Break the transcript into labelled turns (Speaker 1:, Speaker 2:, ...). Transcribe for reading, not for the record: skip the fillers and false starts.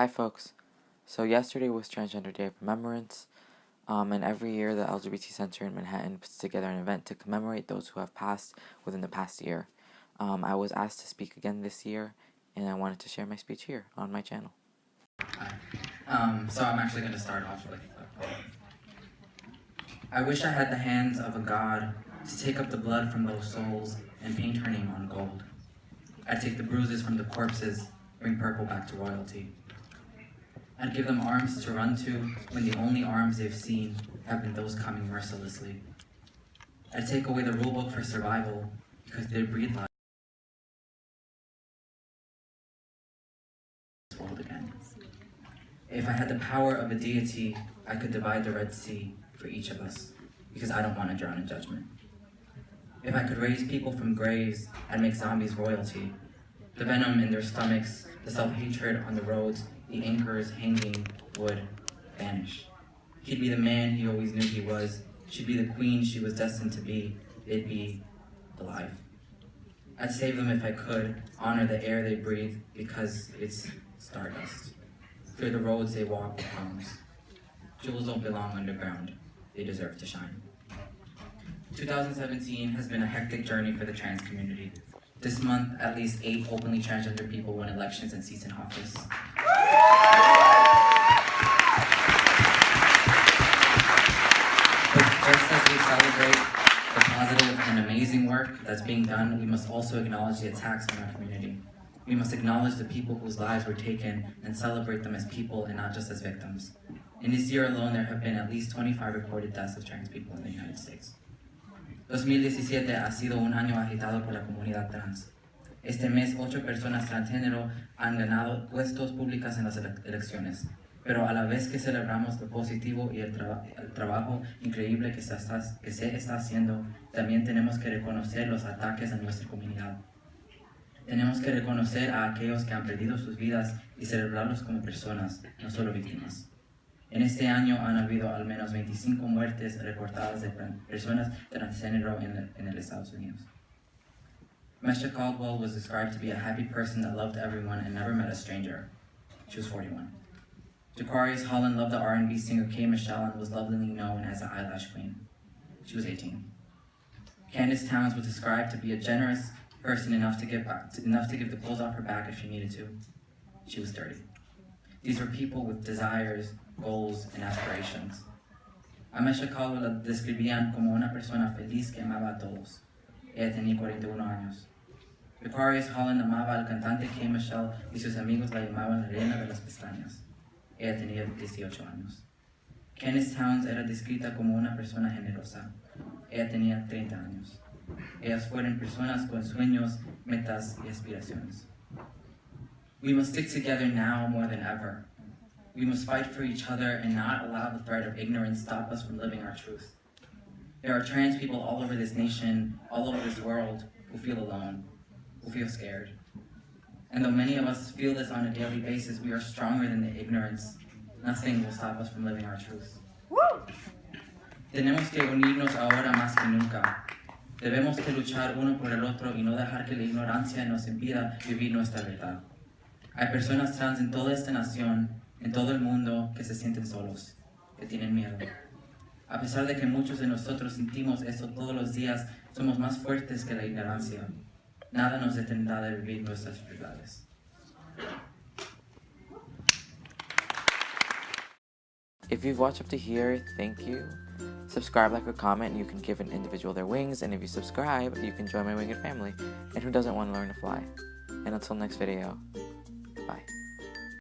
Speaker 1: Hi folks, so yesterday was Transgender Day of Remembrance, and every year the LGBT Center in Manhattan puts together an event to commemorate those who have passed within the past year. I was asked to speak again this year, and I wanted to share my speech here on my channel.
Speaker 2: So I'm actually going to start off with a quote. I wish I had the hands of a god to take up the blood from those souls and paint her name on gold. I'd take the bruises from the corpses, bring purple back to royalty. I'd give them arms to run to when the only arms they've seen have been those coming mercilessly. I'd take away the rulebook for survival because they breathe life in this world again. If I had the power of a deity, I could divide the Red Sea for each of us because I don't want to drown in judgment. If I could raise people from graves, I'd make zombies royalty. The venom in their stomachs, the self-hatred on the roads, the anchors hanging would vanish. He'd be the man he always knew he was. She'd be the queen she was destined to be. They'd be alive. I'd save them if I could, honor the air they breathe because it's stardust. Clear the roads they walk with homes. Jewels don't belong underground. They deserve to shine. 2017 has been a hectic journey for the trans community. This month, at least 8 openly transgender people won elections and seats in office. But just as we celebrate the positive and amazing work that's being done, we must also acknowledge the attacks on our community. We must acknowledge the people whose lives were taken and celebrate them as people and not just as victims. In this year alone, there have been at least 25 recorded deaths of trans people in the United States. 2017 ha sido un año agitado por la comunidad trans. Este mes, 8 personas transgénero han ganado puestos públicos en las elecciones. Pero a la vez que celebramos lo positivo y el trabajo increíble que se está haciendo, también tenemos que reconocer los ataques a nuestra comunidad. Tenemos que reconocer a aquellos que han perdido sus vidas y celebrarlos como personas, no solo víctimas. En este año han habido al menos 25 muertes reportadas de personas transgénero en el Estados Unidos. Mesha Caldwell was described to be a happy person that loved everyone and never met a stranger. She was 41. Jacarius Holland loved the R&B singer K. Michelle and was lovingly known as the eyelash queen. She was 18. Candace Towns was described to be a generous person enough to give the clothes off her back if she needed to. She was 30. These were people with desires, goals, and aspirations. A Mesha Caldwell la describían como una persona feliz que amaba a todos. Ella tenía 41 años. Vicarious Holland amaba al cantante K. Michelle y sus amigos la llamaban la reina de las pestañas. Ella tenía 18 años. Candace Towns era descrita como una persona generosa. Ella tenía 30 años. Ellas fueron personas con sueños, metas y aspiraciones. We must stick together now more than ever. We must fight for each other and not allow the threat of ignorance stop us from living our truth. There are trans people all over this nation, all over this world, who feel alone, who feel scared. And though many of us feel this on a daily basis, we are stronger than the ignorance. Nothing will stop us from living our truth. Tenemos que unirnos ahora más que nunca. Debemos que luchar uno por el otro y no dejar que la ignorancia nos impida vivir nuestra verdad. Hay personas trans en toda esta nación, en todo el mundo, que se sienten solos, que tienen miedo. A pesar de que muchos de nosotros sentimos esto todos los días, somos más fuertes que la ignorancia. Nada nos detendrá de vivir nuestras verdades.
Speaker 1: If you've watched up to here, thank you. Subscribe, like, or comment, and you can give an individual their wings, and if you subscribe, you can join my winged family. And who doesn't want to learn to fly? And until next video, bye.